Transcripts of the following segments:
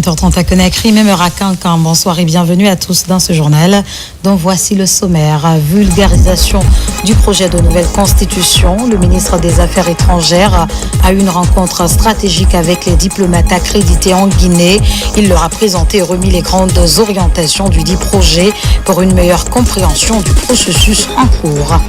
20h30 à Conakry, même heure à Cancan. Bonsoir et bienvenue à tous dans ce journal dont voici le sommaire. Vulgarisation du projet de nouvelle constitution. Le ministre des Affaires étrangères a eu une rencontre stratégique avec les diplomates accrédités en Guinée. Il leur a présenté et remis les grandes orientations du dit projet pour une meilleure compréhension du processus en cours.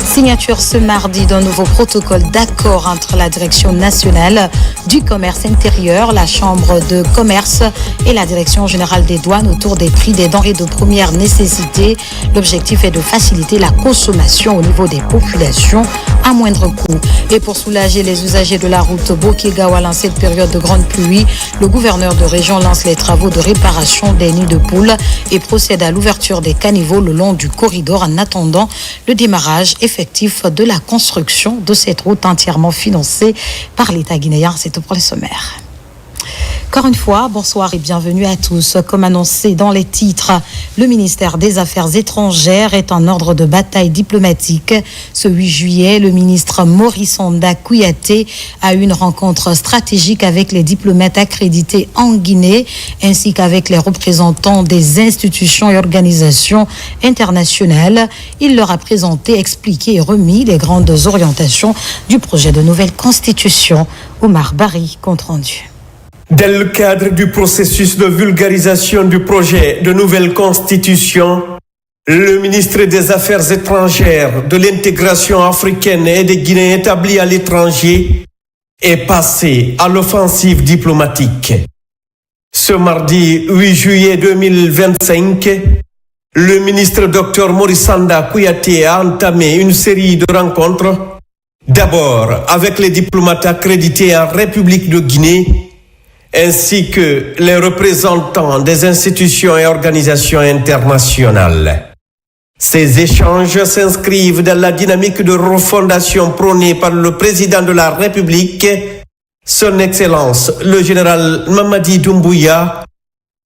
Signature ce mardi d'un nouveau protocole d'accord entre la Direction nationale du commerce intérieur, la Chambre de commerce et la Direction générale des douanes autour des prix des denrées de première nécessité. L'objectif est de faciliter la consommation au niveau des populations à moindre coût. Et pour soulager les usagers de la route Bokigawa en cette période de grande pluie, le gouverneur de région lance les travaux de réparation des nids de poules et procède à l'ouverture des caniveaux le long du corridor en attendant le démarrage effectif de la construction de cette route entièrement financée par l'État guinéen. C'est tout pour le sommaire. Encore une fois, bonsoir et bienvenue à tous. Comme annoncé dans les titres, le ministère des Affaires étrangères est en ordre de bataille diplomatique. Ce 8 juillet, le ministre Maurice Sanda Kouyaté a eu une rencontre stratégique avec les diplomates accrédités en Guinée, ainsi qu'avec les représentants des institutions et organisations internationales. Il leur a présenté, expliqué et remis les grandes orientations du projet de nouvelle constitution. Omar Bari, compte rendu. Dans le cadre du processus de vulgarisation du projet de nouvelle constitution, le ministre des Affaires étrangères, de l'intégration africaine et des Guinéens établis à l'étranger est passé à l'offensive diplomatique. Ce mardi 8 juillet 2025, le ministre Dr Maurice Sanda Kouyaté a entamé une série de rencontres, d'abord avec les diplomates accrédités en République de Guinée, ainsi que les représentants des institutions et organisations internationales. Ces échanges s'inscrivent dans la dynamique de refondation prônée par le président de la République, son Excellence le général Mamadi Doumbouya,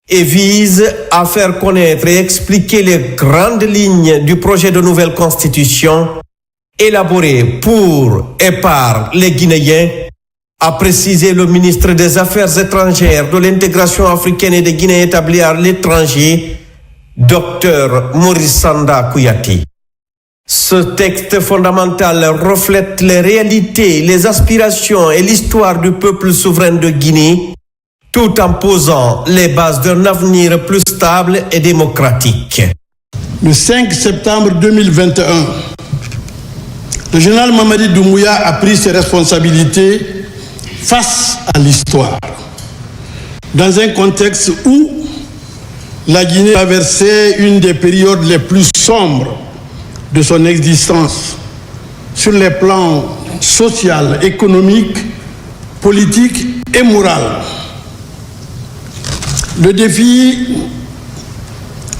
et visent à faire connaître et expliquer les grandes lignes du projet de nouvelle constitution élaboré pour et par les Guinéens, a précisé le ministre des Affaires étrangères, de l'intégration africaine et des Guinéens établis à l'étranger, Dr Maurice Sanda Kouyaté. Ce texte fondamental reflète les réalités, les aspirations et l'histoire du peuple souverain de Guinée, tout en posant les bases d'un avenir plus stable et démocratique. Le 5 septembre 2021, le général Mamadi Doumbouya a pris ses responsabilités face à l'histoire, dans un contexte où la Guinée traversait une des périodes les plus sombres de son existence, sur les plans social, économique, politique et moral. Le défi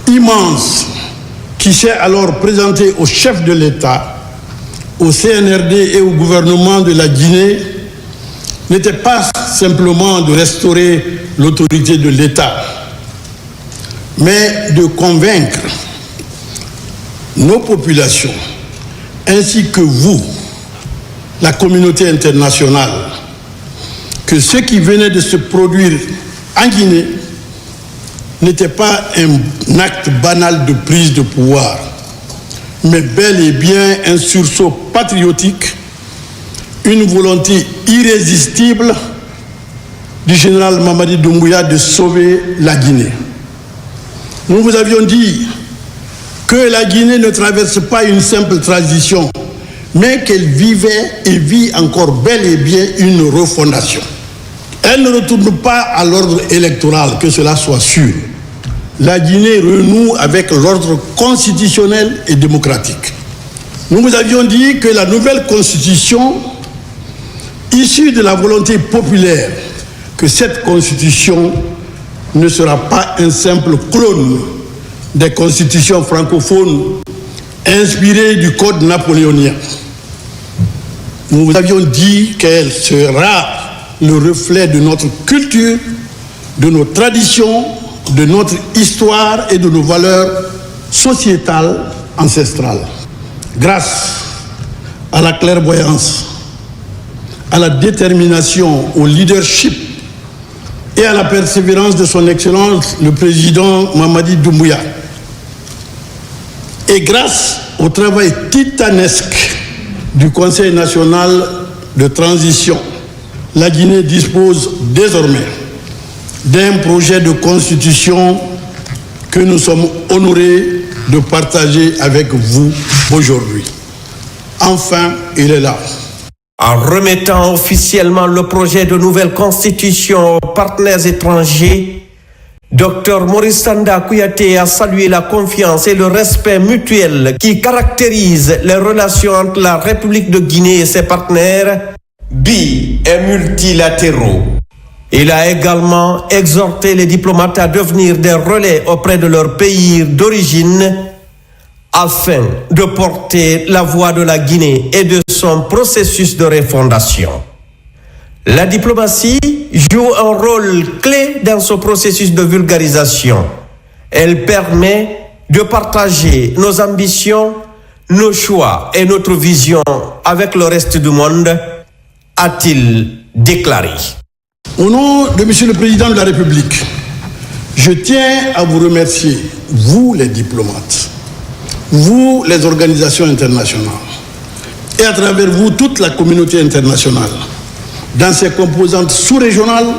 immense qui s'est alors présenté au chef de l'État, au CNRD et au gouvernement de la Guinée n'était pas simplement de restaurer l'autorité de l'État, mais de convaincre nos populations, ainsi que vous, la communauté internationale, que ce qui venait de se produire en Guinée n'était pas un acte banal de prise de pouvoir, mais bel et bien un sursaut patriotique, une volonté irrésistible du général Mamadi Doumbouya de sauver la Guinée. Nous vous avions dit que la Guinée ne traverse pas une simple transition, mais qu'elle vivait et vit encore bel et bien une refondation. Elle ne retourne pas à l'ordre électoral, que cela soit sûr. La Guinée renoue avec l'ordre constitutionnel et démocratique. Nous vous avions dit que la nouvelle constitution, issue de la volonté populaire, que cette constitution ne sera pas un simple clone des constitutions francophones inspirées du code napoléonien. Nous vous avions dit qu'elle sera le reflet de notre culture, de nos traditions, de notre histoire et de nos valeurs sociétales ancestrales. Grâce à la clairvoyance, à la détermination, au leadership et à la persévérance de son Excellence le président Mamadi Doumbouya. Et grâce au travail titanesque du Conseil national de transition, la Guinée dispose désormais d'un projet de constitution que nous sommes honorés de partager avec vous aujourd'hui. Enfin, il est là. En remettant officiellement le projet de nouvelle constitution aux partenaires étrangers, Dr Maurice Sanda Kouyaté a salué la confiance et le respect mutuel qui caractérisent les relations entre la République de Guinée et ses partenaires bi- et multilatéraux. Il a également exhorté les diplomates à devenir des relais auprès de leur pays d'origine afin de porter la voix de la Guinée et de son processus de refondation. La diplomatie joue un rôle clé dans ce processus de vulgarisation. Elle permet de partager nos ambitions, nos choix et notre vision avec le reste du monde, a-t-il déclaré. Au nom de Monsieur le Président de la République, je tiens à vous remercier, vous les diplomates, vous les organisations internationales, et à travers vous toute la communauté internationale, dans ses composantes sous-régionales,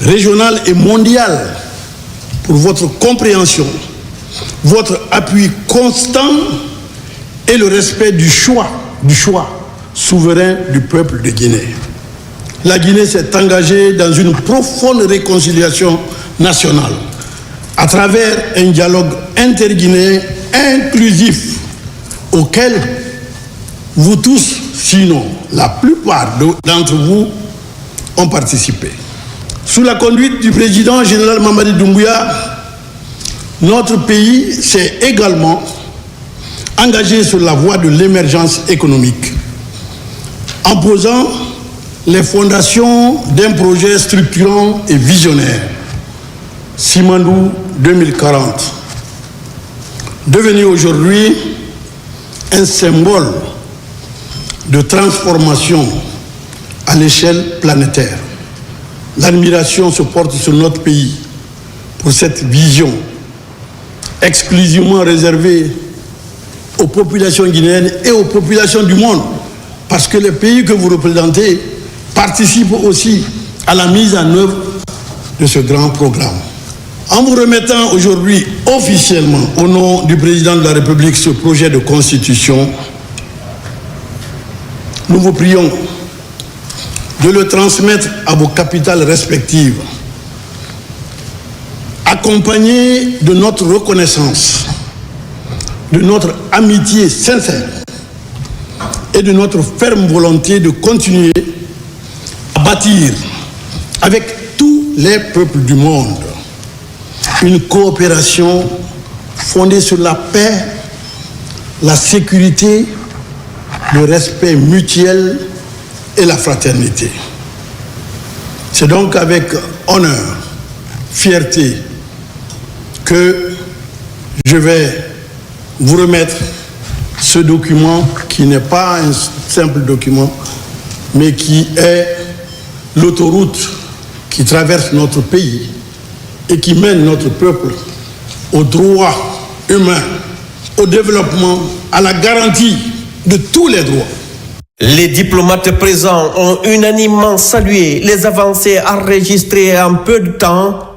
régionales et mondiales, pour votre compréhension, votre appui constant et le respect du choix souverain du peuple de Guinée. La Guinée s'est engagée dans une profonde réconciliation nationale à travers un dialogue interguinéen inclusif auquel vous tous, sinon la plupart d'entre vous, ont participé. Sous la conduite du président général Mamadi Doumbouya, notre pays s'est également engagé sur la voie de l'émergence économique en posant les fondations d'un projet structurant et visionnaire, Simandou 2040, devenu aujourd'hui un symbole de transformation à l'échelle planétaire. L'admiration se porte sur notre pays pour cette vision exclusivement réservée aux populations guinéennes et aux populations du monde, parce que les pays que vous représentez participent aussi à la mise en œuvre de ce grand programme. En vous remettant aujourd'hui officiellement au nom du président de la République ce projet de constitution, nous vous prions de le transmettre à vos capitales respectives, accompagné de notre reconnaissance, de notre amitié sincère et de notre ferme volonté de continuer à bâtir avec tous les peuples du monde une coopération fondée sur la paix, la sécurité, le respect mutuel et la fraternité. C'est donc avec honneur, fierté, que je vais vous remettre ce document qui n'est pas un simple document, mais qui est l'autoroute qui traverse notre pays et qui mène notre peuple aux droits humains, au développement, à la garantie de tous les droits. Les diplomates présents ont unanimement salué les avancées enregistrées en peu de temps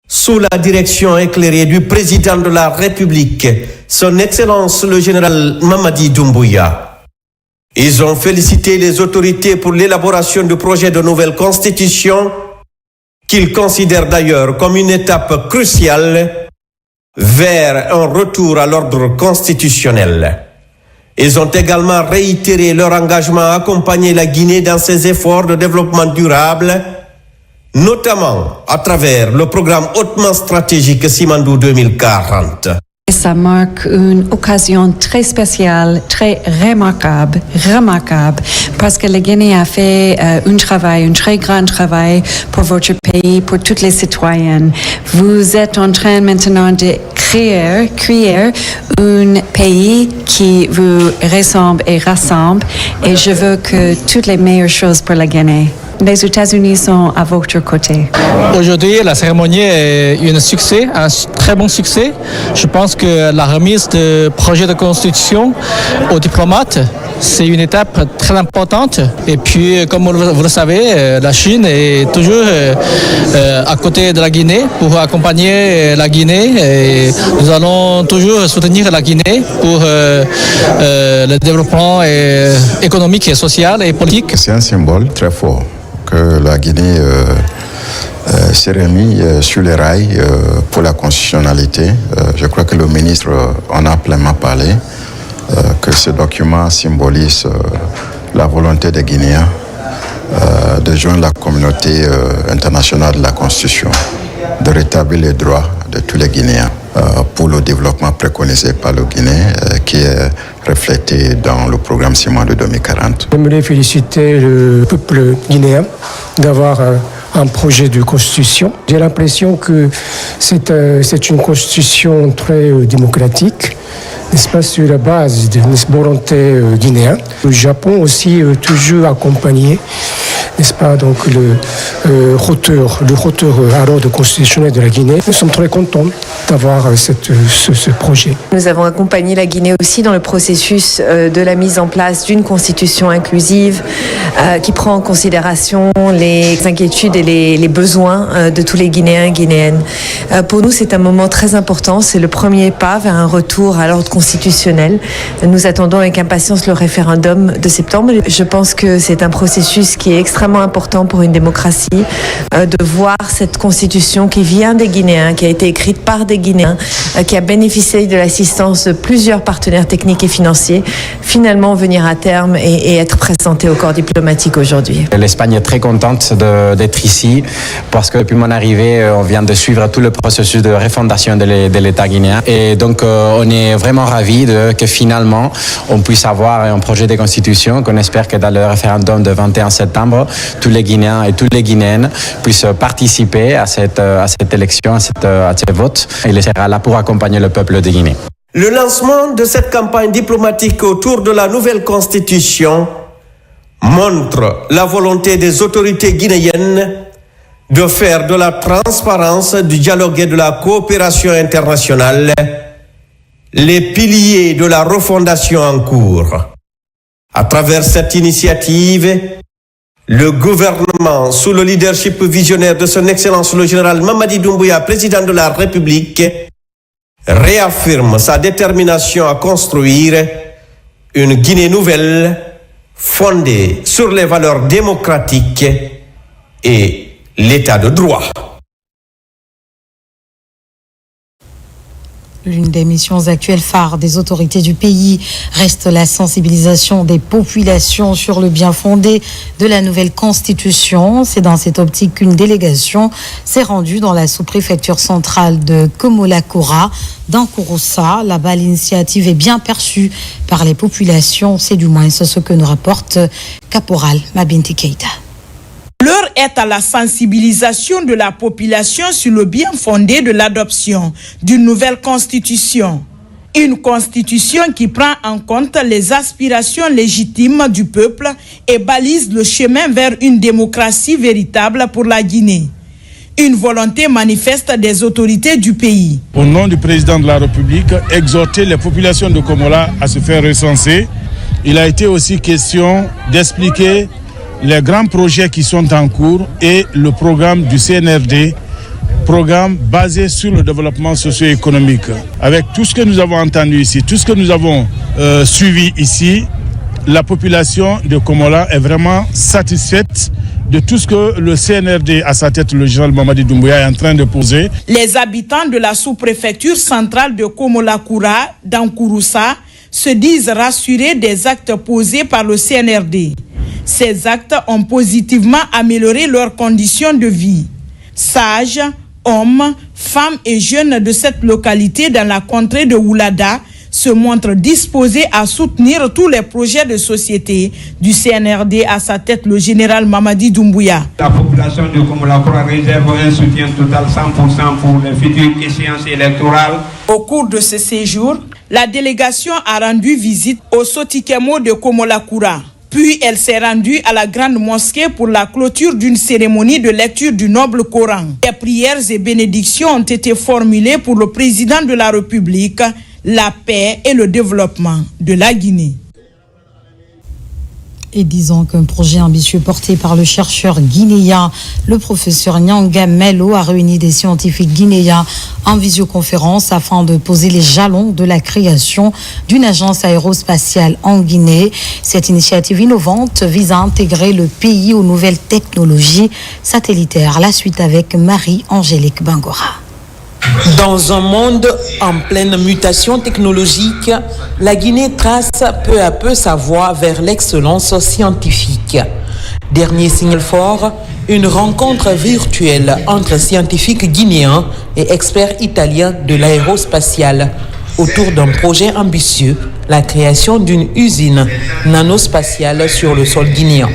sous la direction éclairée du président de la République, son Excellence le général Mamadi Doumbouya. Ils ont félicité les autorités pour l'élaboration du projet de nouvelle constitution qu'ils considèrent d'ailleurs comme une étape cruciale vers un retour à l'ordre constitutionnel. Ils ont également réitéré leur engagement à accompagner la Guinée dans ses efforts de développement durable, notamment à travers le programme hautement stratégique Simandou 2040. Ça marque une occasion très spéciale, très remarquable, parce que la Guinée a fait un très grand travail pour votre pays, pour tous les citoyens. Vous êtes en train maintenant de créer un pays qui vous ressemble et rassemble, et je veux que toutes les meilleures choses pour la Guinée. Les États-Unis sont à votre côté. Aujourd'hui, la cérémonie est un succès, un très bon succès. Je pense que la remise du projet de constitution aux diplomates, c'est une étape très importante. Et puis, comme vous le savez, la Chine est toujours à côté de la Guinée pour accompagner la Guinée. Et nous allons toujours soutenir la Guinée pour le développement économique et social et politique. C'est un symbole très fort que la Guinée s'est remis sur les rails pour la constitutionnalité. Je crois que le ministre en a pleinement parlé, que ce document symbolise la volonté des Guinéens de joindre la communauté internationale de la Constitution, de rétablir les droits de tous les Guinéens pour le développement préconisé par le Guinée, qui est reflété dans le programme Ciment de 2040. J'aimerais féliciter le peuple guinéen d'avoir un projet de constitution. J'ai l'impression que c'est une constitution très démocratique, n'est-ce pas, sur la base de volonté guinéenne. Le Japon aussi toujours accompagné, n'est-ce pas, donc le auteur alors de constitutionnel de la Guinée. Nous sommes très contents d'avoir ce projet. Nous avons accompagné la Guinée aussi dans le processus de la mise en place d'une constitution inclusive qui prend en considération les inquiétudes et les besoins de tous les Guinéens et Guinéennes. Pour nous, c'est un moment très important. C'est le premier pas vers un retour à l'ordre constitutionnel. Nous attendons avec impatience le référendum de septembre. Je pense que c'est un processus qui est extrêmement important pour une démocratie, de voir cette constitution qui vient des Guinéens, qui a été écrite par des Guinéens, qui a bénéficié de l'assistance de plusieurs partenaires techniques et financiers, finalement venir à terme et être présentée au corps diplomatique aujourd'hui. L'Espagne est très contente d'être ici parce que depuis mon arrivée, on vient de suivre tout le processus de refondation de l'État guinéen. Et donc, on est vraiment ravis que finalement, on puisse avoir un projet de constitution qu'on espère que dans le référendum de 21 septembre, tous les Guinéens et toutes les Guinéennes puissent participer à cette élection, à ce vote. Il sera là pour accompagner le peuple de Guinée. Le lancement de cette campagne diplomatique autour de la nouvelle constitution montre la volonté des autorités guinéennes de faire de la transparence, du dialogue et de la coopération internationale les piliers de la refondation en cours. À travers cette initiative, le gouvernement, sous le leadership visionnaire de son Excellence le général Mamadi Doumbouya, président de la République, réaffirme sa détermination à construire une Guinée nouvelle fondée sur les valeurs démocratiques et l'état de droit. L'une des missions actuelles phares des autorités du pays reste la sensibilisation des populations sur le bien fondé de la nouvelle constitution. C'est dans cette optique qu'une délégation s'est rendue dans la sous-préfecture centrale de Komolakura, dans Kouroussa. Là-bas, l'initiative est bien perçue par les populations. C'est du moins ce que nous rapporte Caporal Mabinti Keita. L'heure est à la sensibilisation de la population sur le bien fondé de l'adoption d'une nouvelle constitution. Une constitution qui prend en compte les aspirations légitimes du peuple et balise le chemin vers une démocratie véritable pour la Guinée. Une volonté manifeste des autorités du pays. Au nom du président de la République, exhorter les populations de Komola à se faire recenser. Il a été aussi question d'expliquer les grands projets qui sont en cours et le programme du CNRD, programme basé sur le développement socio-économique. Avec tout ce que nous avons entendu ici, tout ce que nous avons suivi ici, la population de Komola est vraiment satisfaite de tout ce que le CNRD, à sa tête le général Mamadi Doumbouya, est en train de poser. Les habitants de la sous-préfecture centrale de Komolakura, dans Kouroussa, se disent rassurés des actes posés par le CNRD. Ces actes ont positivement amélioré leurs conditions de vie. Sages, hommes, femmes et jeunes de cette localité dans la contrée de Oulada se montrent disposés à soutenir tous les projets de société du CNRD, à sa tête le général Mamadi Doumbouya. La population de Komolakura réserve un soutien total 100% pour les futures échéances électorales. Au cours de ce séjour, la délégation a rendu visite au Sotikemo de Komolakura. Puis elle s'est rendue à la grande mosquée pour la clôture d'une cérémonie de lecture du noble Coran. Les prières et bénédictions ont été formulées pour le président de la République, la paix et le développement de la Guinée. Et disons qu'un projet ambitieux porté par le chercheur guinéen, le professeur Nyanga Mello, a réuni des scientifiques guinéens en visioconférence afin de poser les jalons de la création d'une agence aérospatiale en Guinée. Cette initiative innovante vise à intégrer le pays aux nouvelles technologies satellitaires. La suite avec Marie-Angélique Bangora. Dans un monde en pleine mutation technologique, la Guinée trace peu à peu sa voie vers l'excellence scientifique. Dernier signal fort, une rencontre virtuelle entre scientifiques guinéens et experts italiens de l'aérospatiale autour d'un projet ambitieux, la création d'une usine nanospatiale sur le sol guinéen.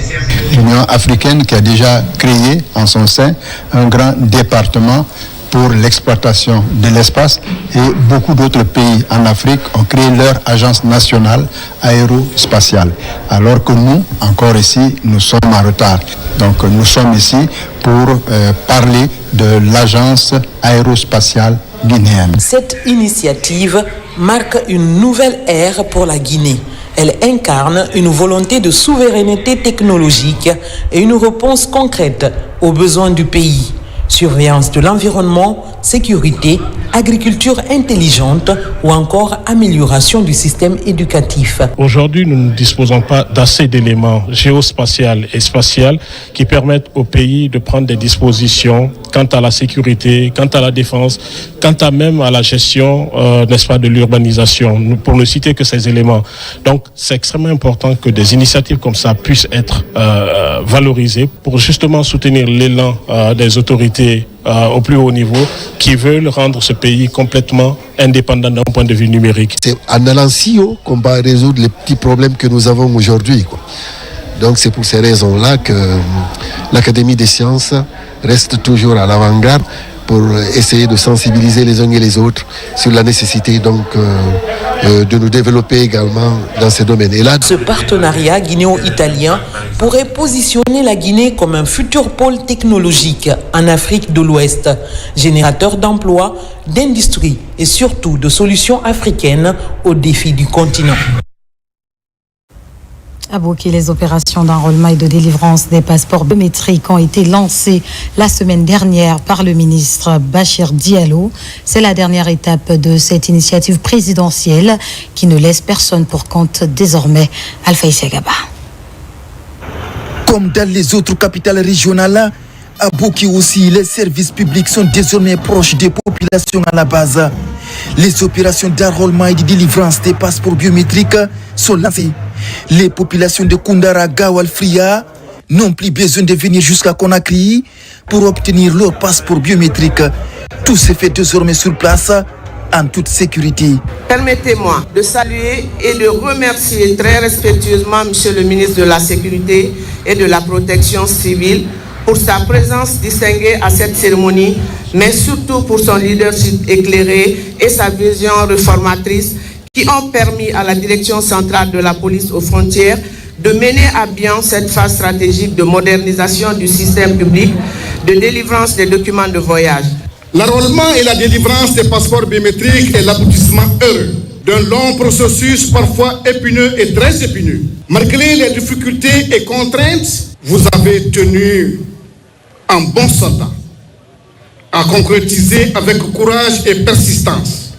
L'Union africaine qui a déjà créé en son sein un grand département pour l'exploitation de l'espace, et beaucoup d'autres pays en Afrique ont créé leur agence nationale aérospatiale. Alors que nous, encore ici, nous sommes en retard. Donc nous sommes ici pour parler de l'agence aérospatiale guinéenne. Cette initiative marque une nouvelle ère pour la Guinée. Elle incarne une volonté de souveraineté technologique et une réponse concrète aux besoins du pays. Surveillance de l'environnement, sécurité, agriculture intelligente ou encore amélioration du système éducatif. Aujourd'hui, nous ne disposons pas d'assez d'éléments géospatials et spatials qui permettent au pays de prendre des dispositions quant à la sécurité, quant à la défense, quant à même à la gestion, n'est-ce pas, de l'urbanisation, pour ne citer que ces éléments. Donc, c'est extrêmement important que des initiatives comme ça puissent être valorisées pour justement soutenir l'élan des autorités au plus haut niveau qui veulent rendre ce pays complètement indépendant d'un point de vue numérique. C'est en allant si haut qu'on va résoudre les petits problèmes que nous avons aujourd'hui, quoi. Donc c'est pour ces raisons-là que l'Académie des sciences reste toujours à l'avant-garde pour essayer de sensibiliser les uns et les autres sur la nécessité donc de nous développer également dans ces domaines. Et là, ce partenariat guinéo-italien pourrait positionner la Guinée comme un futur pôle technologique en Afrique de l'Ouest, générateur d'emplois, d'industrie et surtout de solutions africaines aux défis du continent. À Boké, les opérations d'enrôlement et de délivrance des passeports biométriques ont été lancées la semaine dernière par le ministre Bachir Diallo. C'est la dernière étape de cette initiative présidentielle qui ne laisse personne pour compte désormais. Alpha Isegaba. Comme dans les autres capitales régionales, à Boké aussi, les services publics sont désormais proches des populations à la base. Les opérations d'enrôlement et de délivrance des passeports biométriques sont lancées. Les populations de Koundara, Gawal, Fria n'ont plus besoin de venir jusqu'à Conakry pour obtenir leur passeport biométrique. Tout se fait désormais sur place en toute sécurité. Permettez-moi de saluer et de remercier très respectueusement Monsieur le ministre de la Sécurité et de la Protection civile pour sa présence distinguée à cette cérémonie, mais surtout pour son leadership éclairé et sa vision réformatrice qui ont permis à la direction centrale de la police aux frontières de mener à bien cette phase stratégique de modernisation du système public de délivrance des documents de voyage. L'enrôlement et la délivrance des passeports biométriques est l'aboutissement heureux d'un long processus parfois épineux et très épineux. Malgré les difficultés et contraintes, vous avez tenu en bon soldat à concrétiser avec courage et persistance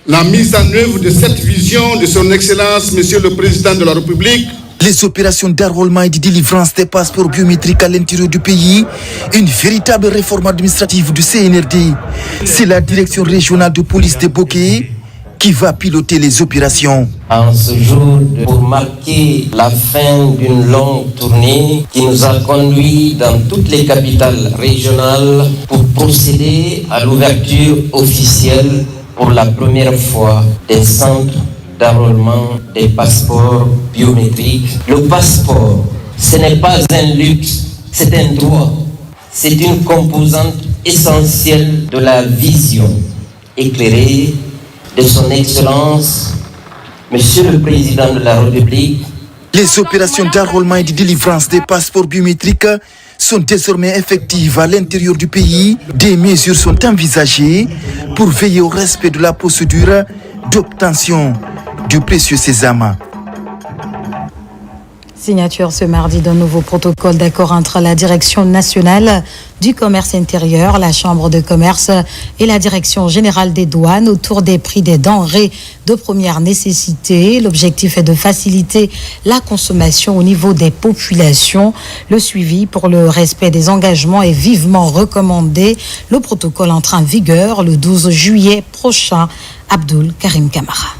la mise en œuvre de cette vision de son Excellence, Monsieur le Président de la République. Les opérations d'enrôlement et de délivrance des passeports biométriques à l'intérieur du pays, une véritable réforme administrative du CNRD. C'est la direction régionale de police de Boké qui va piloter les opérations. En ce jour, pour marquer la fin d'une longue tournée qui nous a conduits dans toutes les capitales régionales pour procéder à l'ouverture officielle pour la première fois des centres d'enrôlement des passeports biométriques. Le passeport, ce n'est pas un luxe, c'est un droit. C'est une composante essentielle de la vision éclairée de son Excellence, Monsieur le Président de la République, Les opérations d'enrôlement et de délivrance des passeports biométriques sont désormais effectives à l'intérieur du pays. Des mesures sont envisagées pour veiller au respect de la procédure d'obtention du précieux sésame. Signature ce mardi d'un nouveau protocole d'accord entre la Direction nationale du commerce intérieur, la Chambre de commerce et la Direction générale des douanes autour des prix des denrées de première nécessité. L'objectif est de faciliter la consommation au niveau des populations. Le suivi pour le respect des engagements est vivement recommandé. Le protocole entre en vigueur le 12 juillet prochain. Abdul Karim Kamara.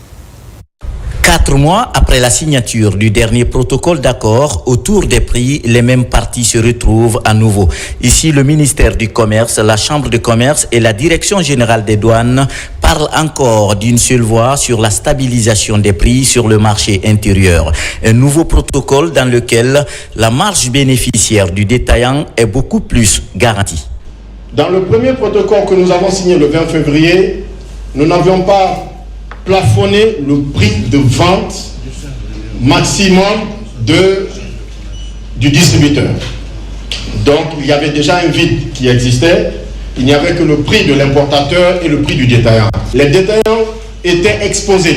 4 mois après la signature du dernier protocole d'accord autour des prix, les mêmes parties se retrouvent à nouveau. Ici, le ministère du Commerce, la Chambre de commerce et la Direction générale des douanes parlent encore d'une seule voix sur la stabilisation des prix sur le marché intérieur. Un nouveau protocole dans lequel la marge bénéficiaire du détaillant est beaucoup plus garantie. Dans le premier protocole que nous avons signé le 20 février, nous n'avions pas plafonner le prix de vente maximum du distributeur. Donc il y avait déjà un vide qui existait. Il n'y avait que le prix de l'importateur et le prix du détaillant. Les détaillants étaient exposés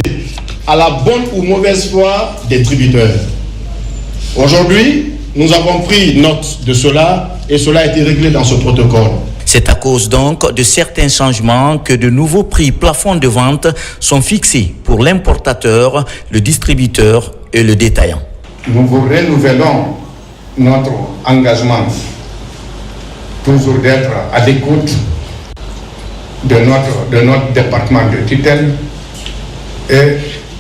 à la bonne ou mauvaise foi des distributeurs. Aujourd'hui, nous avons pris note de cela et cela a été réglé dans ce protocole. C'est à cause donc de certains changements que de nouveaux prix plafonds de vente sont fixés pour l'importateur, le distributeur et le détaillant. Nous vous renouvelons notre engagement toujours d'être à l'écoute de notre département de tutelle et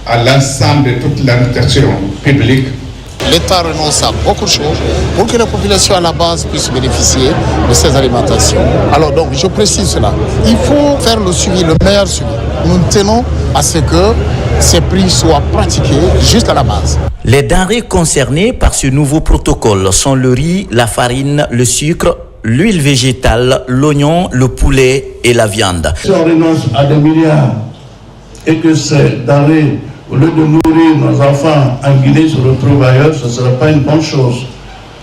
à l'ensemble de toute l'administration publique. L'État renonce à beaucoup de choses pour que la population à la base puisse bénéficier de ces alimentations. Alors donc, je précise cela. Il faut faire le suivi, le meilleur suivi. Nous tenons à ce que ces prix soient pratiqués juste à la base. Les denrées concernées par ce nouveau protocole sont le riz, la farine, le sucre, l'huile végétale, l'oignon, le poulet et la viande. Si on renonce à des milliards et que ces denrées, au lieu de nourrir nos enfants en Guinée, se retrouvent ailleurs, ce ne serait pas une bonne chose.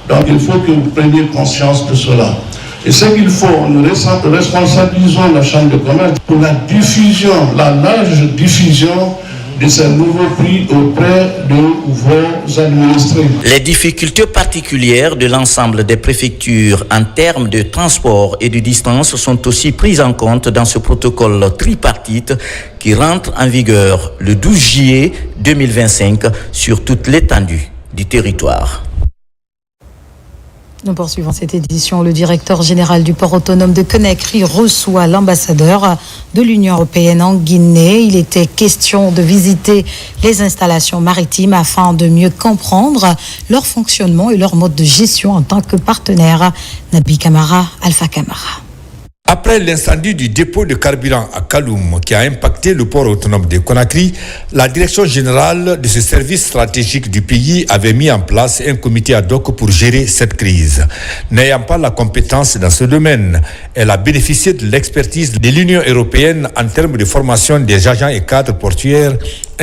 Donc il faut que vous preniez conscience de cela. Et ce qu'il faut, nous responsabilisons la Chambre de commerce pour la diffusion, la large diffusion de ces nouveaux prix auprès de vos administrés. Les difficultés particulières de l'ensemble des préfectures en termes de transport et de distance sont aussi prises en compte dans ce protocole tripartite qui rentre en vigueur le 12 juillet 2025 sur toute l'étendue du territoire. Nous poursuivons cette édition. Le directeur général du port autonome de Conakry reçoit l'ambassadeur de l'Union européenne en Guinée. Il était question de visiter les installations maritimes afin de mieux comprendre leur fonctionnement et leur mode de gestion en tant que partenaire. Nabi Kamara, Alpha Kamara. Après l'incendie du dépôt de carburant à Kaloum qui a impacté le port autonome de Conakry, la direction générale de ce service stratégique du pays avait mis en place un comité ad hoc pour gérer cette crise. N'ayant pas la compétence dans ce domaine, elle a bénéficié de l'expertise de l'Union européenne en termes de formation des agents et cadres portuaires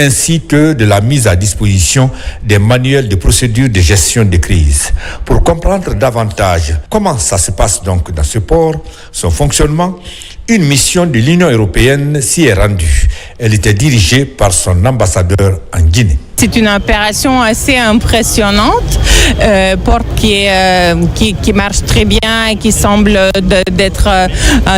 ainsi que de la mise à disposition des manuels de procédure de gestion des crises. Pour comprendre davantage comment ça se passe donc dans ce port, son fonctionnement, une mission de l'Union européenne s'y est rendue. Elle était dirigée par son ambassadeur en Guinée. C'est une opération assez impressionnante, port qui marche très bien et qui semble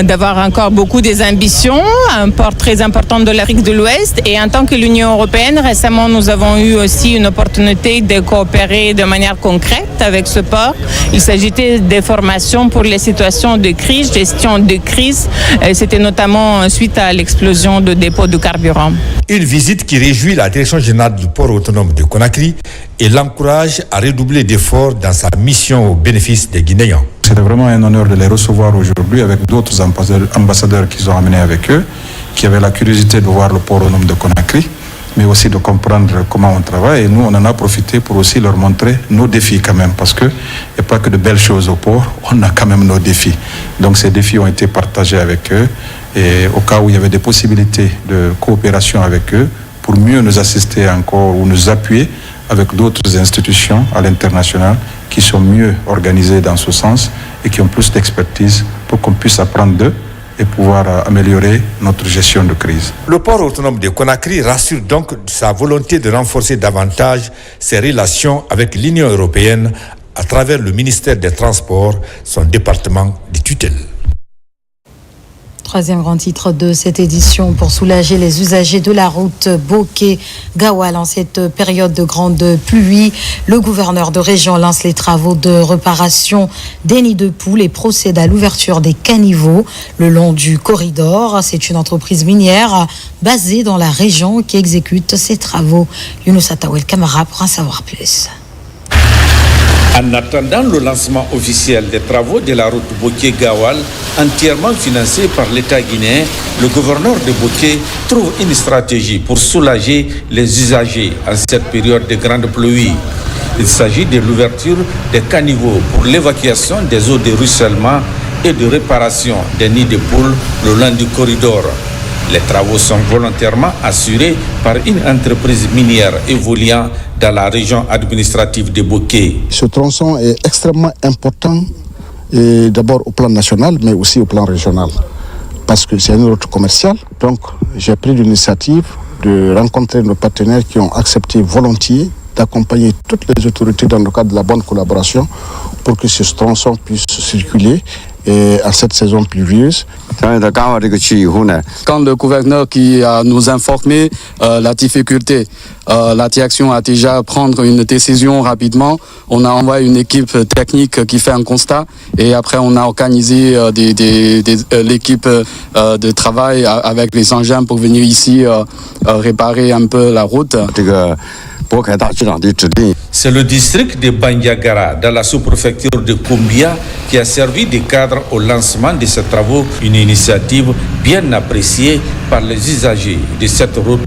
d'avoir encore beaucoup des ambitions, un port très important de l'Afrique de l'Ouest. Et en tant que l'Union européenne, récemment, nous avons eu aussi une opportunité de coopérer de manière concrète avec ce port. Il s'agissait des formations pour les situations de crise, gestion de crise. C'était notamment suite à l'explosion de dépôts de carburant. Une visite qui réjouit la direction générale du port autonome de Conakry et l'encourage à redoubler d'efforts dans sa mission au bénéfice des Guinéens. C'était vraiment un honneur de les recevoir aujourd'hui avec d'autres ambassadeurs qu'ils ont amenés avec eux, qui avaient la curiosité de voir le port autonome de Conakry, mais aussi de comprendre comment on travaille. Et nous, on en a profité pour aussi leur montrer nos défis quand même, parce qu'il n'y a pas que de belles choses au port, on a quand même nos défis. Donc ces défis ont été partagés avec eux, et au cas où il y avait des possibilités de coopération avec eux, pour mieux nous assister encore ou nous appuyer avec d'autres institutions à l'international qui sont mieux organisées dans ce sens et qui ont plus d'expertise pour qu'on puisse apprendre d'eux et pouvoir améliorer notre gestion de crise. Le port autonome de Conakry rassure donc sa volonté de renforcer davantage ses relations avec l'Union européenne à travers le ministère des Transports, son département de tutelle. Troisième grand titre de cette édition, pour soulager les usagers de la route Bokeh-Gawal en cette période de grande pluie. Le gouverneur de région lance les travaux de réparation des nids de poules et procède à l'ouverture des caniveaux le long du corridor. C'est une entreprise minière basée dans la région qui exécute ces travaux. Younous Atawel Kamara pour en savoir plus. En attendant le lancement officiel des travaux de la route Bokeh-Gawal, entièrement financée par l'État guinéen, le gouverneur de Bokeh trouve une stratégie pour soulager les usagers en cette période de grande pluie. Il s'agit de l'ouverture des caniveaux pour l'évacuation des eaux de ruissellement et de réparation des nids de poules le long du corridor. Les travaux sont volontairement assurés par une entreprise minière évoluant dans la région administrative de Bokeh. Ce tronçon est extrêmement important, d'abord au plan national, mais aussi au plan régional, parce que c'est une route commerciale. Donc j'ai pris l'initiative de rencontrer nos partenaires qui ont accepté volontiers d'accompagner toutes les autorités dans le cadre de la bonne collaboration pour que ce tronçon puisse circuler à cette saison pluvieuse. Quand le gouverneur qui nous a informé la difficulté, la direction a déjà prendre une décision rapidement. On a envoyé une équipe technique qui fait un constat et après on a organisé l'équipe de travail avec les engins pour venir ici réparer un peu la route. C'est le district de Bandiagara, dans la sous-préfecture de Koumbia, qui a servi de cadre au lancement de ces travaux, une initiative bien appréciée par les usagers de cette route.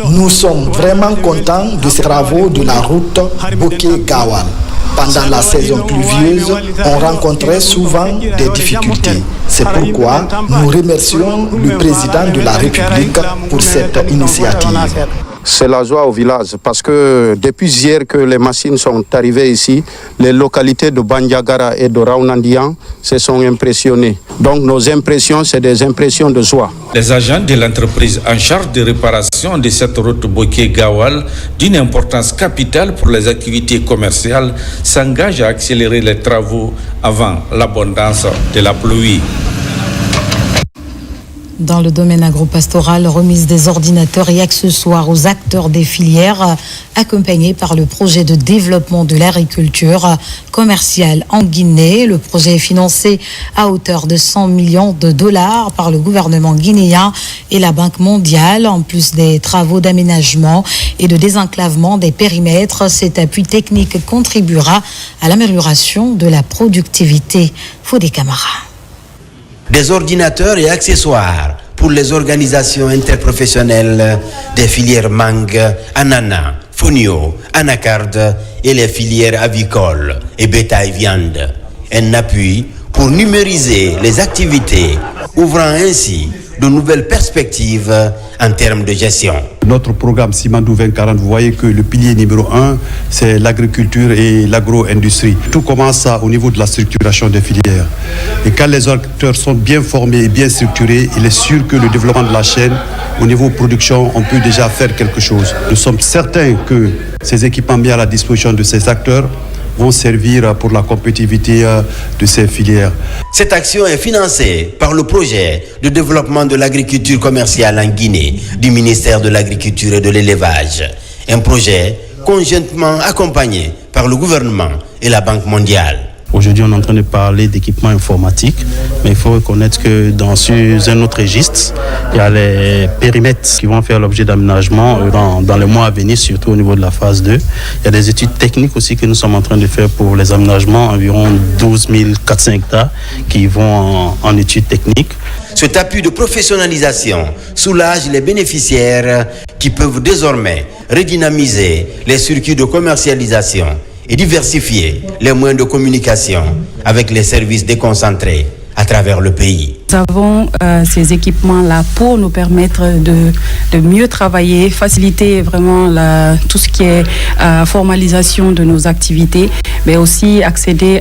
Nous sommes vraiment contents de ces travaux de la route Bokeh-Gawal. Pendant la saison pluvieuse, on rencontrait souvent des difficultés. C'est pourquoi nous remercions le président de la République pour cette initiative. C'est la joie au village parce que depuis hier que les machines sont arrivées ici, les localités de Bandiagara et de Raunandian se sont impressionnées. Donc nos impressions, c'est des impressions de joie. Les agents de l'entreprise en charge de réparation de cette route Bokeh-Gawal, d'une importance capitale pour les activités commerciales, s'engagent à accélérer les travaux avant l'abondance de la pluie. Dans le domaine agropastoral, remise des ordinateurs et accessoires aux acteurs des filières, accompagnés par le projet de développement de l'agriculture commerciale en Guinée. Le projet est financé à hauteur de 100 millions de dollars par le gouvernement guinéen et la Banque mondiale. En plus des travaux d'aménagement et de désenclavement des périmètres, cet appui technique contribuera à l'amélioration de la productivité. Fodé Camara. Des ordinateurs et accessoires pour les organisations interprofessionnelles des filières mangue, ananas, fonio, anacarde et les filières avicoles et bétail-viande. Un appui pour numériser les activités, ouvrant ainsi de nouvelles perspectives en termes de gestion. Notre programme Simandou 2040, vous voyez que le pilier numéro 1, c'est l'agriculture et l'agro-industrie. Tout commence au niveau de la structuration des filières. Et quand les acteurs sont bien formés et bien structurés, il est sûr que le développement de la chaîne, au niveau production, on peut déjà faire quelque chose. Nous sommes certains que ces équipements mis à la disposition de ces acteurs vont servir pour la compétitivité de ces filières. Cette action est financée par le projet de développement de l'agriculture commerciale en Guinée du ministère de l'Agriculture et de l'Élevage. Un projet conjointement accompagné par le gouvernement et la Banque mondiale. Aujourd'hui, on est en train de parler d'équipements informatiques, mais il faut reconnaître que dans un autre registre, il y a les périmètres qui vont faire l'objet d'aménagement dans les mois à venir, surtout au niveau de la phase 2. Il y a des études techniques aussi que nous sommes en train de faire pour les aménagements, environ 12 400 hectares qui vont en études techniques. Cet appui de professionnalisation soulage les bénéficiaires qui peuvent désormais redynamiser les circuits de commercialisation et diversifier les moyens de communication avec les services déconcentrés à travers le pays. Nous avons ces équipements-là pour nous permettre de mieux travailler, faciliter vraiment tout ce qui est formalisation de nos activités, mais aussi accéder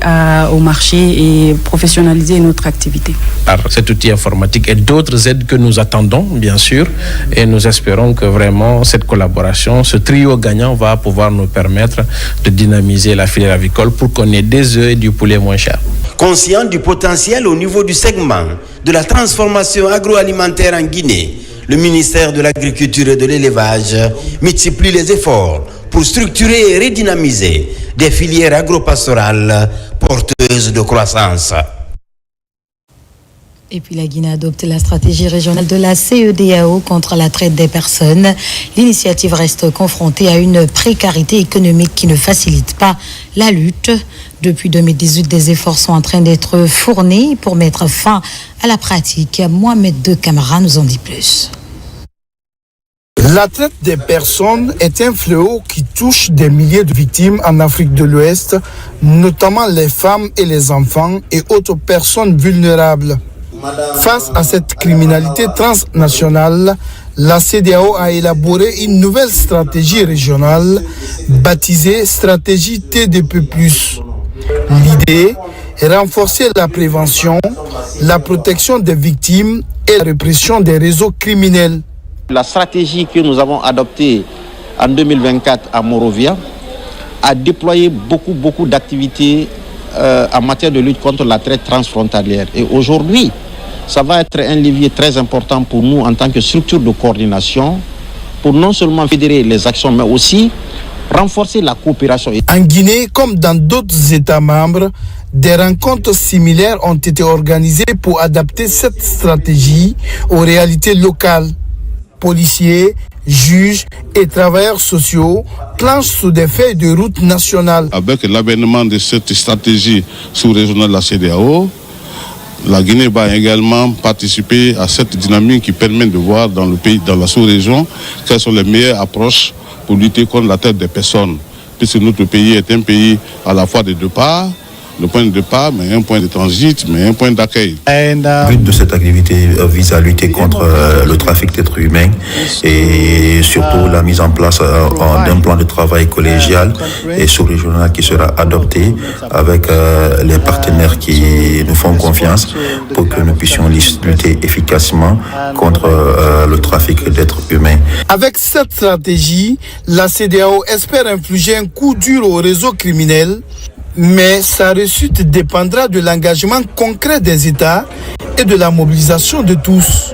au marché et professionnaliser notre activité. Par cet outil informatique et d'autres aides que nous attendons, bien sûr, et nous espérons que vraiment cette collaboration, ce trio gagnant va pouvoir nous permettre de dynamiser la filière avicole pour qu'on ait des œufs et du poulet moins cher. Conscient du potentiel au niveau du segment de la transformation agroalimentaire en Guinée, le ministère de l'Agriculture et de l'Élevage multiplie les efforts pour structurer et redynamiser des filières agropastorales porteuses de croissance. Et puis la Guinée adopte la stratégie régionale de la CEDEAO contre la traite des personnes. L'initiative reste confrontée à une précarité économique qui ne facilite pas la lutte. Depuis 2018, des efforts sont en train d'être fournis pour mettre fin à la pratique. Mohamed De Camara nous en dit plus. La traite des personnes est un fléau qui touche des milliers de victimes en Afrique de l'Ouest, notamment les femmes et les enfants et autres personnes vulnérables. Face à cette criminalité transnationale, la CEDEAO a élaboré une nouvelle stratégie régionale baptisée Stratégie TDP+. L'idée est renforcer la prévention, la protection des victimes et la répression des réseaux criminels. La stratégie que nous avons adoptée en 2024 à Morovia a déployé beaucoup d'activités en matière de lutte contre la traite transfrontalière. Et aujourd'hui, ça va être un levier très important pour nous en tant que structure de coordination pour non seulement fédérer les actions, mais aussi renforcer la coopération. En Guinée, comme dans d'autres États membres, des rencontres similaires ont été organisées pour adapter cette stratégie aux réalités locales. Policiers, juges et travailleurs sociaux planchent sur des feuilles de route nationales. Avec l'avènement de cette stratégie sous-régionale de la CEDEAO, la Guinée va également participer à cette dynamique qui permet de voir dans le pays, dans la sous-région, quelles sont les meilleures approches pour lutter contre la traite des personnes. Puisque notre pays est un pays à la fois de deux parts, le point de départ, mais un point de transit, mais un point d'accueil. Le but de cette activité vise à lutter contre le trafic d'êtres humains et surtout la mise en place d'un plan de travail collégial et sous-régional qui sera adopté avec les partenaires qui nous font confiance pour que nous puissions lutter efficacement contre le trafic d'êtres humains. Avec cette stratégie, la CEDEAO espère infliger un coup dur au réseau criminel, mais sa réussite dépendra de l'engagement concret des États et de la mobilisation de tous.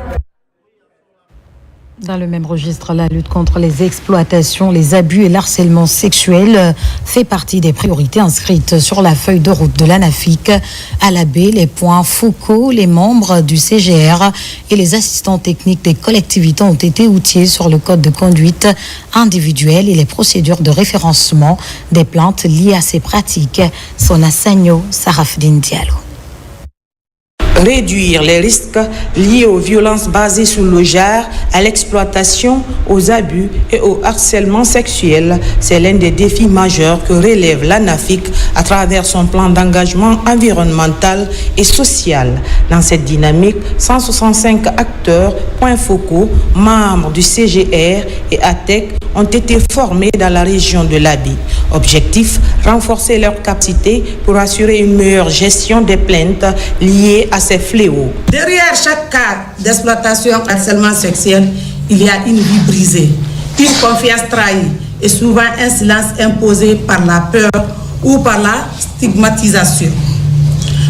Dans le même registre, la lutte contre les exploitations, les abus et l'harcèlement sexuel fait partie des priorités inscrites sur la feuille de route de l'ANAFIC. À la baie, les points focaux, les membres du CGR et les assistants techniques des collectivités ont été outillés sur le code de conduite individuelle et les procédures de référencement des plaintes liées à ces pratiques. Sona Sagno, Sarafdine Diallo. Réduire les risques liés aux violences basées sur le genre, à l'exploitation, aux abus et au harcèlement sexuel, c'est l'un des défis majeurs que relève l'ANAFIC à travers son plan d'engagement environnemental et social. Dans cette dynamique, 165 acteurs, points focaux, membres du CGR et ATEC ont été formés dans la région de l'Abi. Objectif, renforcer leur capacité pour assurer une meilleure gestion des plaintes liées à ces fléaux. Derrière chaque cas d'exploitation harcèlement sexuel, il y a une vie brisée, une confiance trahie et souvent un silence imposé par la peur ou par la stigmatisation.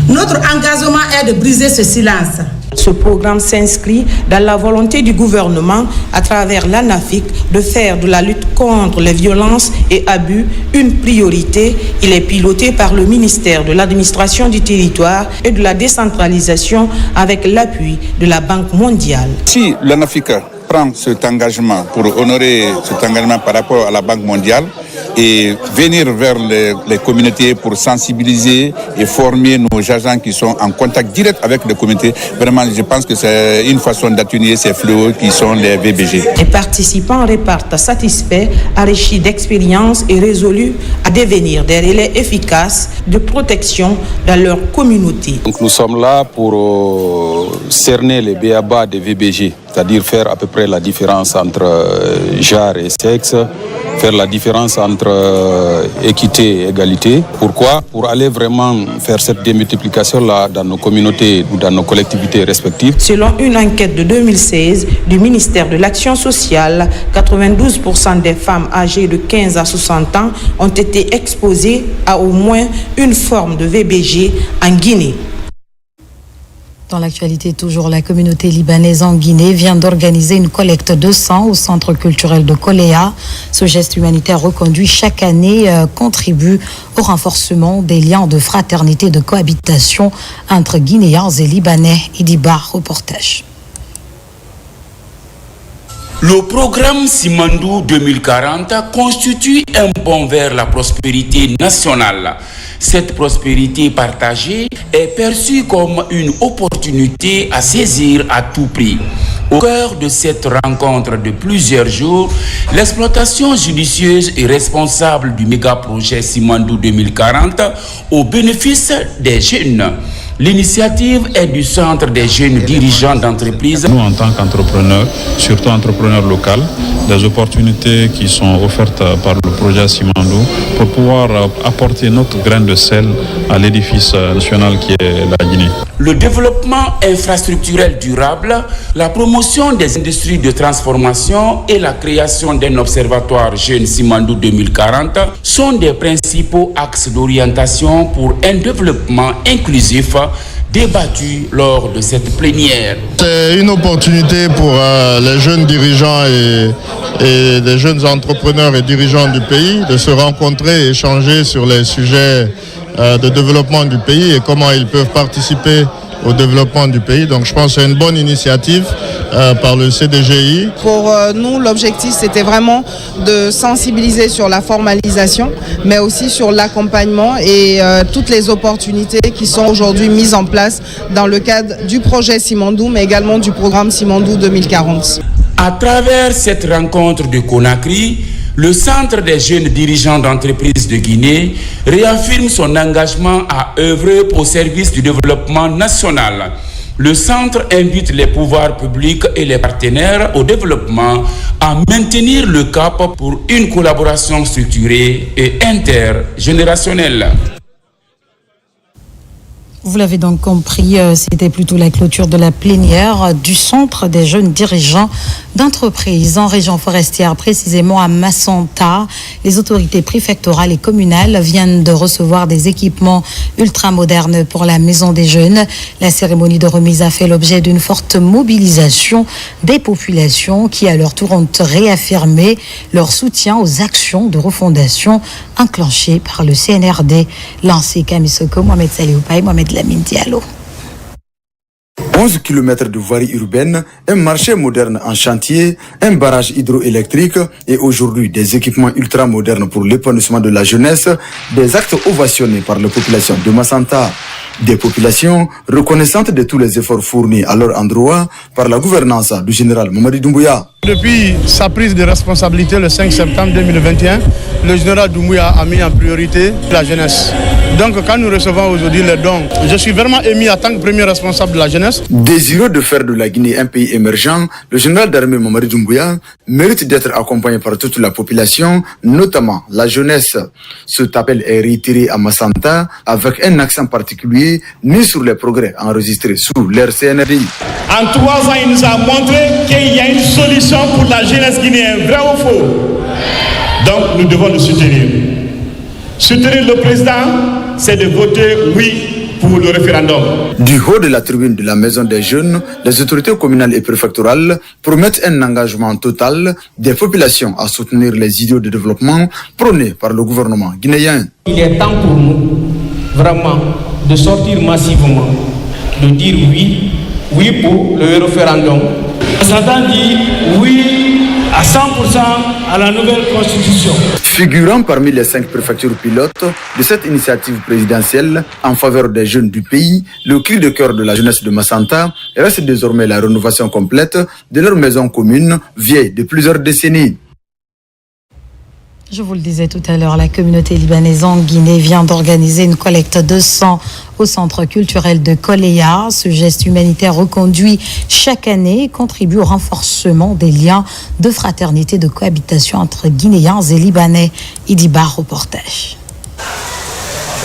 Notre engagement est de briser ce silence. Ce programme s'inscrit dans la volonté du gouvernement, à travers l'ANAFIC, de faire de la lutte contre les violences et abus une priorité. Il est piloté par le ministère de l'Administration du Territoire et de la Décentralisation avec l'appui de la Banque mondiale. Si l'ANAFIC prend cet engagement pour honorer cet engagement par rapport à la Banque mondiale, et venir vers les communautés pour sensibiliser et former nos agents qui sont en contact direct avec les communautés. Vraiment, je pense que c'est une façon d'atténuer ces fléaux qui sont les VBG. Les participants repartent satisfaits, enrichis d'expérience et résolus à devenir des relais efficaces de protection dans leur communauté. Donc nous sommes là pour cerner les b.a.-ba des VBG, c'est-à-dire faire à peu près la différence entre genre et sexe, faire la différence entre équité et égalité. Pourquoi ? Pour aller vraiment faire cette démultiplication-là dans nos communautés ou dans nos collectivités respectives. Selon une enquête de 2016 du ministère de l'Action sociale, 92% des femmes âgées de 15 à 60 ans ont été exposées à au moins une forme de VBG en Guinée. Dans l'actualité, toujours, la communauté libanaise en Guinée vient d'organiser une collecte de sang au centre culturel de Koléa. Ce geste humanitaire reconduit chaque année contribue au renforcement des liens de fraternité et de cohabitation entre Guinéens et Libanais. Idiba, reportage. Le programme Simandou 2040 constitue un bond vers la prospérité nationale. Cette prospérité partagée est perçue comme une opportunité à saisir à tout prix. Au cœur de cette rencontre de plusieurs jours, l'exploitation judicieuse et responsable du méga-projet Simandou 2040 au bénéfice des jeunes. L'initiative est du Centre des jeunes dirigeants d'entreprise. Nous, en tant qu'entrepreneurs, surtout entrepreneurs locaux, des opportunités qui sont offertes par le projet Simandou pour pouvoir apporter notre grain de sel à l'édifice national qui est la Guinée. Le développement infrastructurel durable, la promotion des industries de transformation et la création d'un observatoire jeune Simandou 2040 sont des principaux axes d'orientation pour un développement inclusif débattu lors de cette plénière. C'est une opportunité pour les jeunes dirigeants et les jeunes entrepreneurs et dirigeants du pays de se rencontrer et échanger sur les sujets de développement du pays et comment ils peuvent participer au développement du pays. Donc je pense que c'est une bonne initiative par le CDGI. Pour nous, l'objectif, c'était vraiment de sensibiliser sur la formalisation, mais aussi sur l'accompagnement et toutes les opportunités qui sont aujourd'hui mises en place dans le cadre du projet Simandou, mais également du programme Simandou 2040. À travers cette rencontre de Conakry, le Centre des jeunes dirigeants d'entreprises de Guinée réaffirme son engagement à œuvrer au service du développement national. Le centre invite les pouvoirs publics et les partenaires au développement à maintenir le cap pour une collaboration structurée et intergénérationnelle. Vous l'avez donc compris, c'était plutôt la clôture de la plénière du Centre des jeunes dirigeants d'entreprises en région forestière, précisément à Massanta. Les autorités préfectorales et communales viennent de recevoir des équipements ultramodernes pour la Maison des Jeunes. La cérémonie de remise a fait l'objet d'une forte mobilisation des populations qui, à leur tour, ont réaffirmé leur soutien aux actions de refondation enclenchées par le CNRD. Lancé Kamisoko, Mohamed Salihoupaï, Mohamed Lamine Diallo. 11 km de voirie urbaine, un marché moderne en chantier, un barrage hydroélectrique et aujourd'hui des équipements ultra-modernes pour l'épanouissement de la jeunesse, des actes ovationnés par la population de Massanta. Des populations reconnaissantes de tous les efforts fournis à leur endroit par la gouvernance du général Mamadi Doumbouya. Depuis sa prise de responsabilité le 5 septembre 2021, le général Doumbouya a mis en priorité la jeunesse. Donc quand nous recevons aujourd'hui les dons, je suis vraiment ému en tant que premier responsable de la jeunesse. Désireux de faire de la Guinée un pays émergent, le général d'armée Mamadi Doumbouya mérite d'être accompagné par toute la population, notamment la jeunesse. Cet appel est réitéré à Massanta avec un accent particulier mis sur les progrès enregistrés sous l'ère CNRI. En 3 ans, il nous a montré qu'il y a une solution pour la jeunesse guinéenne, vrai ou faux? Donc nous devons le soutenir. Soutenir le président, c'est de voter oui pour le référendum. Du haut de la tribune de la Maison des Jeunes, les autorités communales et préfectorales promettent un engagement total des populations à soutenir les idéaux de développement prônés par le gouvernement guinéen. Il est temps pour nous, vraiment, de sortir massivement, de dire oui pour le référendum. Certains disent oui à 100% à la nouvelle constitution. Figurant parmi les 5 préfectures pilotes de cette initiative présidentielle en faveur des jeunes du pays, le cri de cœur de la jeunesse de Massanta reste désormais la rénovation complète de leur maison commune vieille de plusieurs décennies. Je vous le disais tout à l'heure, la communauté libanaise en Guinée vient d'organiser une collecte de sang au centre culturel de Koléa. Ce geste humanitaire reconduit chaque année contribue au renforcement des liens de fraternité, de cohabitation entre Guinéens et Libanais. Idiba, reportage.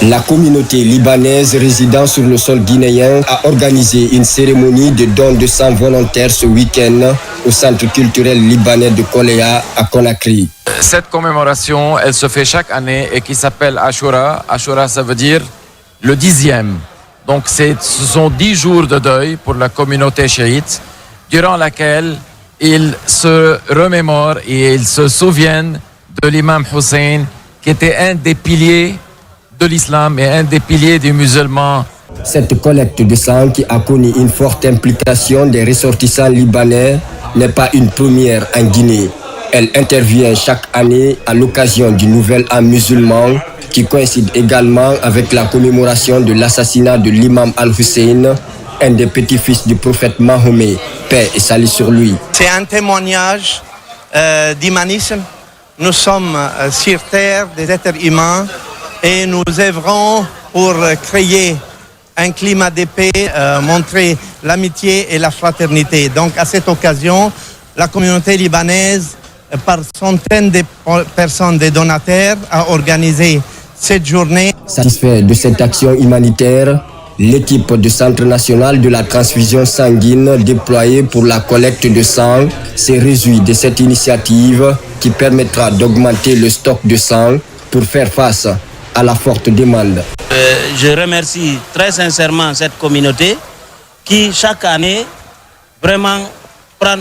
La communauté libanaise résidant sur le sol guinéen a organisé une cérémonie de don de sang volontaire ce week-end au centre culturel libanais de Koléa à Conakry. Cette commémoration, elle se fait chaque année et qui s'appelle Ashura. Ashura, ça veut dire le 10e. Donc ce sont 10 jours de deuil pour la communauté chiite, durant laquelle ils se remémorent et ils se souviennent de l'imam Hussein, qui était un des piliers de l'islam et un des piliers des musulmans. Cette collecte de sang qui a connu une forte implication des ressortissants libanais n'est pas une première en Guinée. Elle intervient chaque année à l'occasion du Nouvel An musulman qui coïncide également avec la commémoration de l'assassinat de l'imam Al-Hussein, un des petits-fils du prophète Mahomet, paix et salut sur lui. C'est un témoignage d'humanisme. Nous sommes sur terre des êtres humains et nous œuvrons pour créer un climat de paix, montrer l'amitié et la fraternité. Donc à cette occasion, la communauté libanaise, par centaines de personnes, des donataires, a organisé cette journée. Satisfait de cette action humanitaire, l'équipe du Centre national de la transfusion sanguine déployée pour la collecte de sang s'est réjouie de cette initiative qui permettra d'augmenter le stock de sang pour faire face à la forte demande. Je remercie très sincèrement cette communauté qui chaque année vraiment prend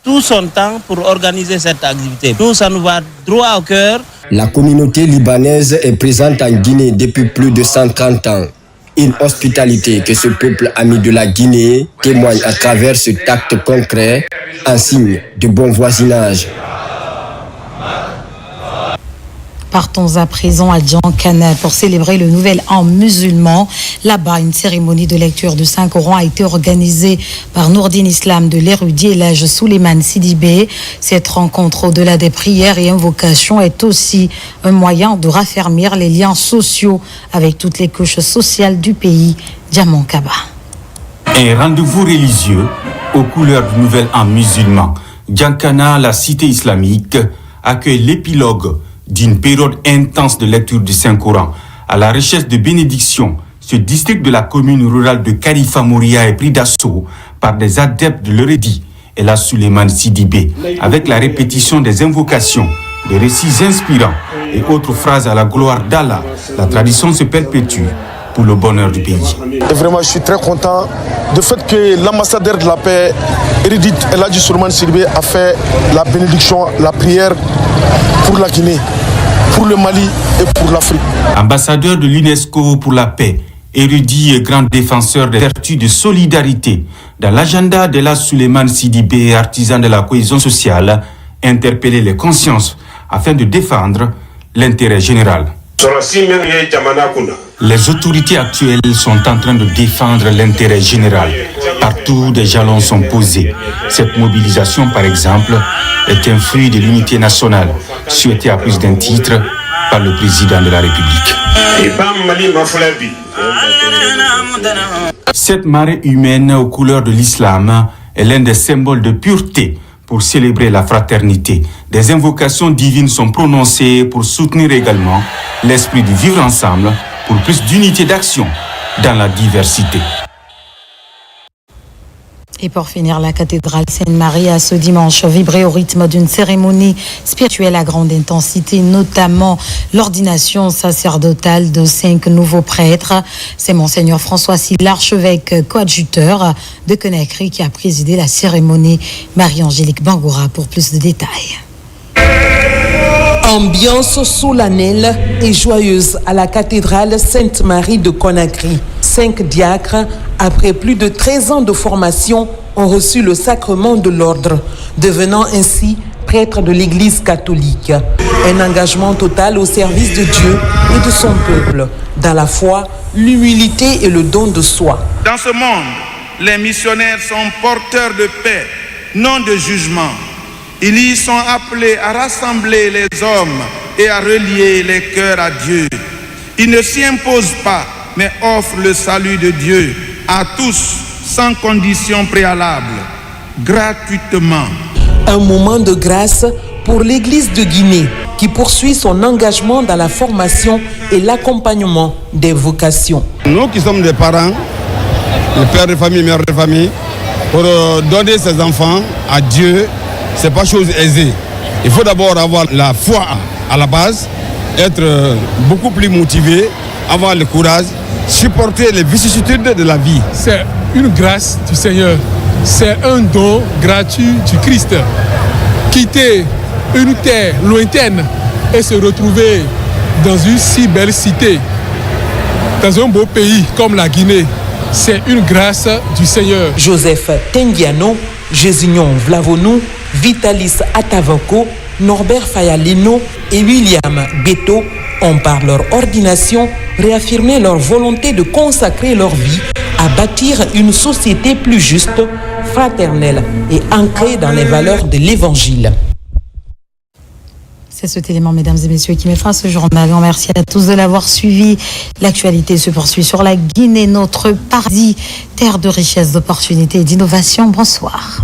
tout son temps pour organiser cette activité. Nous, ça nous va droit au cœur. La communauté libanaise est présente en Guinée depuis plus de 130 ans. Une hospitalité que ce peuple ami de la Guinée témoigne à travers cet acte concret, un signe de bon voisinage. Partons à présent à Djankana pour célébrer le Nouvel An musulman. Là-bas, une cérémonie de lecture du Saint-Coran a été organisée par Nourdine Islam de l'érudit Elhadj Souleymane Sidibé. Cette rencontre, au-delà des prières et invocations, est aussi un moyen de raffermir les liens sociaux avec toutes les couches sociales du pays. Diamant Kaba. Un rendez-vous religieux aux couleurs du Nouvel An musulman. Djankana, la cité islamique, accueille l'épilogue d'une période intense de lecture du Saint-Coran. À la recherche de bénédiction, ce district de la commune rurale de Karifa Mouria est pris d'assaut par des adeptes de l'érudit Elhadj Souleymane Sidibé, avec la répétition des invocations, des récits inspirants et autres phrases à la gloire d'Allah. La tradition se perpétue pour le bonheur du pays. Et vraiment, je suis très content du fait que l'ambassadeur de la paix, érudit Elhadj Souleymane Sidibé, a fait la bénédiction, la prière pour la Guinée, pour le Mali et pour l'Afrique. Ambassadeur de l'UNESCO pour la paix, érudit et grand défenseur des vertus de solidarité, dans l'agenda d'Elhadj Souleymane Sidibé, artisan de la cohésion sociale, interpeller les consciences afin de défendre l'intérêt général. Les autorités actuelles sont en train de défendre l'intérêt général. Partout, des jalons sont posés. Cette mobilisation, par exemple, est un fruit de l'unité nationale, souhaitée à plus d'un titre par le président de la République. Cette marée humaine aux couleurs de l'islam est l'un des symboles de pureté pour célébrer la fraternité. Des invocations divines sont prononcées pour soutenir également l'esprit du vivre ensemble pour plus d'unité d'action dans la diversité. Et pour finir, la cathédrale Sainte-Marie a ce dimanche vibré au rythme d'une cérémonie spirituelle à grande intensité, notamment l'ordination sacerdotale de 5 nouveaux prêtres. C'est Monseigneur François Sy, l'archevêque coadjuteur de Conakry, qui a présidé la cérémonie. Marie-Angélique Bangoura pour plus de détails. Ambiance solennelle et joyeuse à la cathédrale Sainte-Marie de Conakry. 5 diacres, après plus de 13 ans de formation, ont reçu le sacrement de l'ordre, devenant ainsi prêtres de l'Église catholique. Un engagement total au service de Dieu et de son peuple, dans la foi, l'humilité et le don de soi. Dans ce monde, les missionnaires sont porteurs de paix, non de jugement. Ils y sont appelés à rassembler les hommes et à relier les cœurs à Dieu. Ils ne s'y imposent pas, mais offrent le salut de Dieu à tous, sans condition préalable, gratuitement. Un moment de grâce pour l'Église de Guinée, qui poursuit son engagement dans la formation et l'accompagnement des vocations. Nous qui sommes des parents, les pères de famille, mères de famille, pour donner ses enfants à Dieu, ce n'est pas chose aisée. Il faut d'abord avoir la foi à la base, être beaucoup plus motivé, avoir le courage, supporter les vicissitudes de la vie. C'est une grâce du Seigneur, c'est un don gratuit du Christ. Quitter une terre lointaine et se retrouver dans une si belle cité, dans un beau pays comme la Guinée, c'est une grâce du Seigneur. Joseph Tengiano, Jésignon Vlavonou, Vitalis Atavanko, Norbert Fayalino et William Beto ont par leur ordination réaffirmé leur volonté de consacrer leur vie à bâtir une société plus juste, fraternelle et ancrée dans les valeurs de l'Évangile. C'est cet élément, mesdames et messieurs, qui met fin à ce journal. Merci à tous de l'avoir suivi. L'actualité se poursuit sur la Guinée, notre paradis, terre de richesse, d'opportunités et d'innovation. Bonsoir.